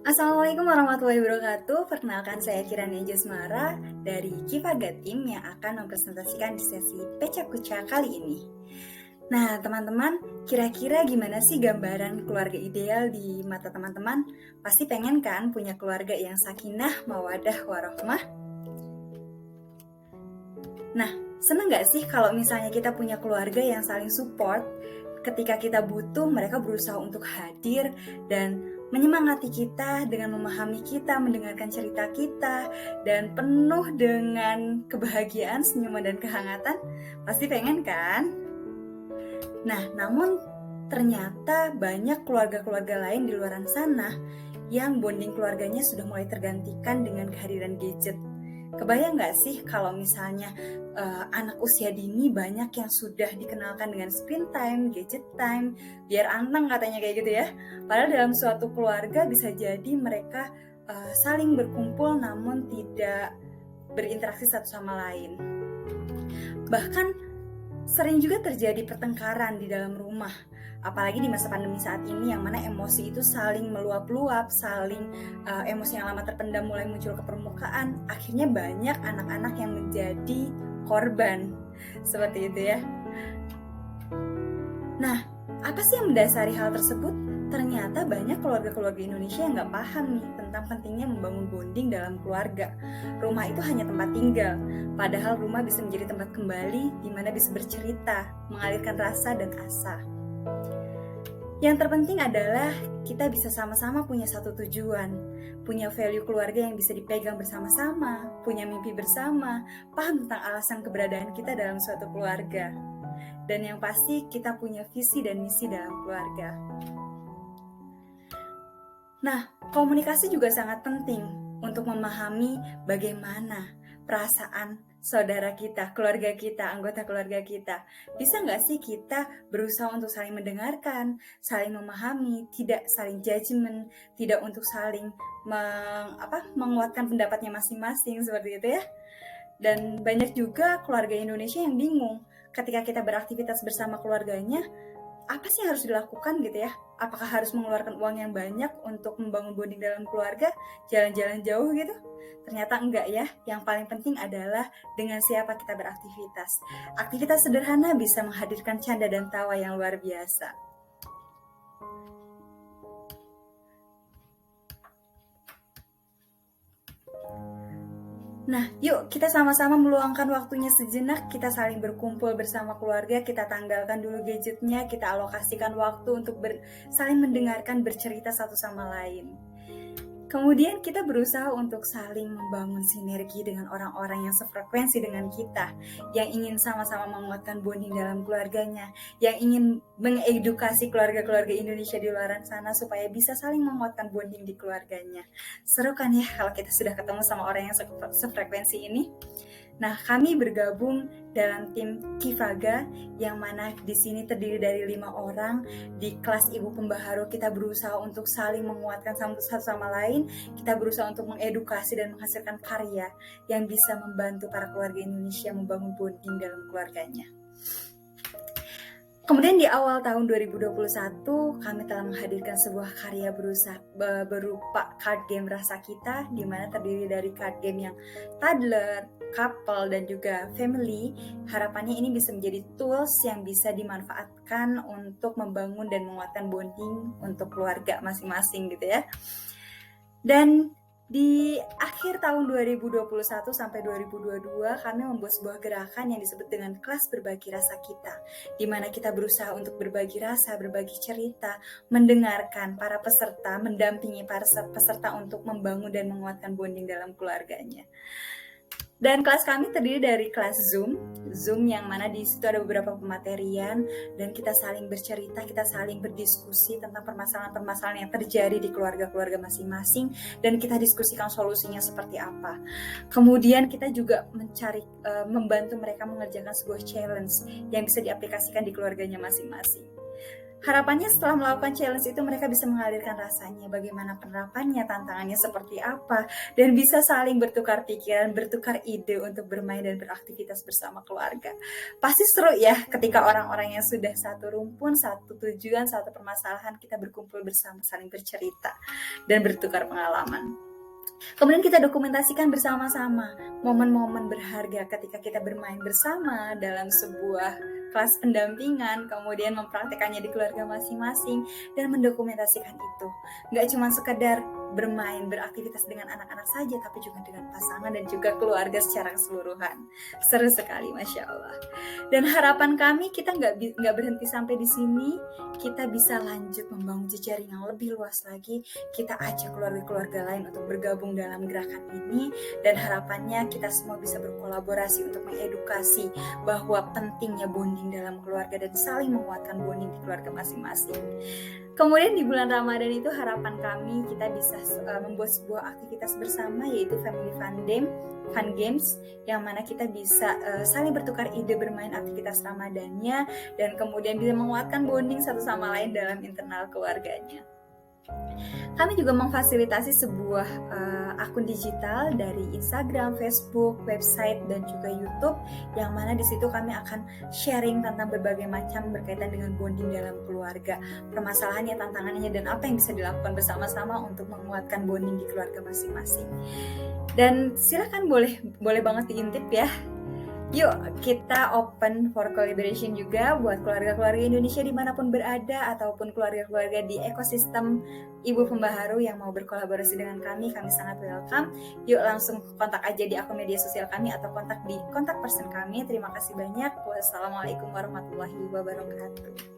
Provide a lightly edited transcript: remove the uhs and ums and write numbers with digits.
Assalamualaikum warahmatullahi wabarakatuh. Perkenalkan saya Kirani Jasmara dari Kivaga Team yang akan mempresentasikan di sesi Peca Kuca kali ini. Nah, teman-teman, kira-kira gimana sih gambaran keluarga ideal di mata teman-teman? Pasti pengen kan punya keluarga yang sakinah, mawadah, warahmah? Nah, seneng gak sih kalau misalnya kita punya keluarga yang saling support? Ketika kita butuh, mereka berusaha untuk hadir dan menyemangati kita dengan memahami kita, mendengarkan cerita kita, dan penuh dengan kebahagiaan, senyuman, dan kehangatan. Pasti pengen kan? Nah, namun ternyata banyak keluarga-keluarga lain di luar sana yang bonding keluarganya sudah mulai tergantikan dengan kehadiran gadget. Kebayang nggak sih kalau misalnya anak usia dini banyak yang sudah dikenalkan dengan screen time, gadget time, biar anteng katanya kayak gitu ya. Padahal dalam suatu keluarga bisa jadi mereka saling berkumpul namun tidak berinteraksi satu sama lain. Bahkan sering juga terjadi pertengkaran di dalam rumah, apalagi di masa pandemi saat ini yang mana emosi itu saling meluap-luap, saling emosi yang lama terpendam mulai muncul ke permukaan. Akhirnya banyak anak-anak yang menjadi korban seperti itu ya. Nah, apa sih yang mendasari hal tersebut? Ternyata banyak keluarga-keluarga Indonesia yang nggak paham nih tentang pentingnya membangun bonding dalam keluarga. Rumah itu hanya tempat tinggal, padahal rumah bisa menjadi tempat kembali di mana bisa bercerita, mengalirkan rasa dan asa. Yang terpenting adalah kita bisa sama-sama punya satu tujuan, punya value keluarga yang bisa dipegang bersama-sama, punya mimpi bersama, paham tentang alasan keberadaan kita dalam suatu keluarga. Dan yang pasti kita punya visi dan misi dalam keluarga. Nah, komunikasi juga sangat penting untuk memahami bagaimana perasaan saudara kita, keluarga kita, anggota keluarga kita. Bisa nggak sih kita berusaha untuk saling mendengarkan, saling memahami, tidak saling judgement, tidak untuk saling menguatkan pendapatnya masing-masing seperti itu ya. Dan banyak juga keluarga Indonesia yang bingung ketika kita beraktivitas bersama keluarganya, apa sih yang harus dilakukan gitu ya? Apakah harus mengeluarkan uang yang banyak untuk membangun bonding dalam keluarga, jalan-jalan jauh gitu? Ternyata enggak ya. Yang paling penting adalah dengan siapa kita beraktivitas. Aktivitas sederhana bisa menghadirkan canda dan tawa yang luar biasa. Nah, yuk kita sama-sama meluangkan waktunya sejenak, kita saling berkumpul bersama keluarga, kita tanggalkan dulu gadgetnya, kita alokasikan waktu untuk saling mendengarkan, bercerita satu sama lain. Kemudian kita berusaha untuk saling membangun sinergi dengan orang-orang yang sefrekuensi dengan kita, yang ingin sama-sama menguatkan bonding dalam keluarganya, yang ingin mengedukasi keluarga-keluarga Indonesia di luar sana supaya bisa saling menguatkan bonding di keluarganya. Seru kan ya kalau kita sudah ketemu sama orang yang sefrekuensi ini? Nah, kami bergabung dalam tim Kivaga yang mana di sini terdiri dari 5 orang. Di kelas Ibu Pembaharu kita berusaha untuk saling menguatkan satu sama lain. Kita berusaha untuk mengedukasi dan menghasilkan karya yang bisa membantu para keluarga Indonesia membangun bonding dalam keluarganya. Kemudian di awal tahun 2021 kami telah menghadirkan sebuah karya berupa card game Rasa Kita, di mana terdiri dari card game yang toddler, couple, dan juga family. Harapannya ini bisa menjadi tools yang bisa dimanfaatkan untuk membangun dan menguatkan bonding untuk keluarga masing-masing gitu ya. Dan di akhir tahun 2021 sampai 2022 kami membuat sebuah gerakan yang disebut dengan kelas berbagi rasa kita, di mana kita berusaha untuk berbagi rasa, berbagi cerita, mendengarkan para peserta, mendampingi para peserta untuk membangun dan menguatkan bonding dalam keluarganya. Dan kelas kami terdiri dari kelas Zoom yang mana di situ ada beberapa pematerian dan kita saling bercerita, kita saling berdiskusi tentang permasalahan-permasalahan yang terjadi di keluarga-keluarga masing-masing dan kita diskusikan solusinya seperti apa. Kemudian kita juga membantu mereka mengerjakan sebuah challenge yang bisa diaplikasikan di keluarganya masing-masing. Harapannya setelah melakukan challenge itu mereka bisa mengalirkan rasanya, bagaimana penerapannya, tantangannya seperti apa, dan bisa saling bertukar pikiran, bertukar ide untuk bermain dan beraktivitas bersama keluarga. Pasti seru ya ketika orang-orang yang sudah satu rumpun, satu tujuan, satu permasalahan, kita berkumpul bersama, saling bercerita dan bertukar pengalaman. Kemudian kita dokumentasikan bersama-sama momen-momen berharga ketika kita bermain bersama dalam sebuah kelas pendampingan, kemudian mempraktekannya di keluarga masing-masing dan mendokumentasikan itu. Nggak cuma sekedar bermain, beraktivitas dengan anak-anak saja, tapi juga dengan pasangan dan juga keluarga secara keseluruhan. Seru sekali, Masya Allah. Dan harapan kami kita nggak berhenti sampai di sini, kita bisa lanjut membangun jejaring yang lebih luas lagi. Kita ajak keluarga-keluarga lain untuk bergabung dalam gerakan ini, dan harapannya kita semua bisa berkolaborasi untuk mengedukasi bahwa pentingnya bonding dalam keluarga dan saling menguatkan bonding di keluarga masing-masing. Kemudian di bulan Ramadan itu harapan kami kita bisa membuat sebuah aktivitas bersama, yaitu Family Fun Games, yang mana kita bisa saling bertukar ide bermain aktivitas Ramadannya dan kemudian bisa menguatkan bonding satu sama lain dalam internal keluarganya. Kami juga memfasilitasi sebuah akun digital dari Instagram, Facebook, website, dan juga YouTube, yang mana di situ kami akan sharing tentang berbagai macam berkaitan dengan bonding dalam keluarga, permasalahannya, tantangannya, dan apa yang bisa dilakukan bersama-sama untuk menguatkan bonding di keluarga masing-masing. Dan silakan boleh banget diintip ya. Yuk kita open for collaboration juga buat keluarga-keluarga Indonesia dimanapun berada, ataupun keluarga-keluarga di ekosistem Ibu Pembaharu yang mau berkolaborasi dengan kami sangat welcome. Yuk langsung kontak aja di akun media sosial kami atau kontak di kontak person kami. Terima kasih banyak. Wassalamualaikum warahmatullahi wabarakatuh.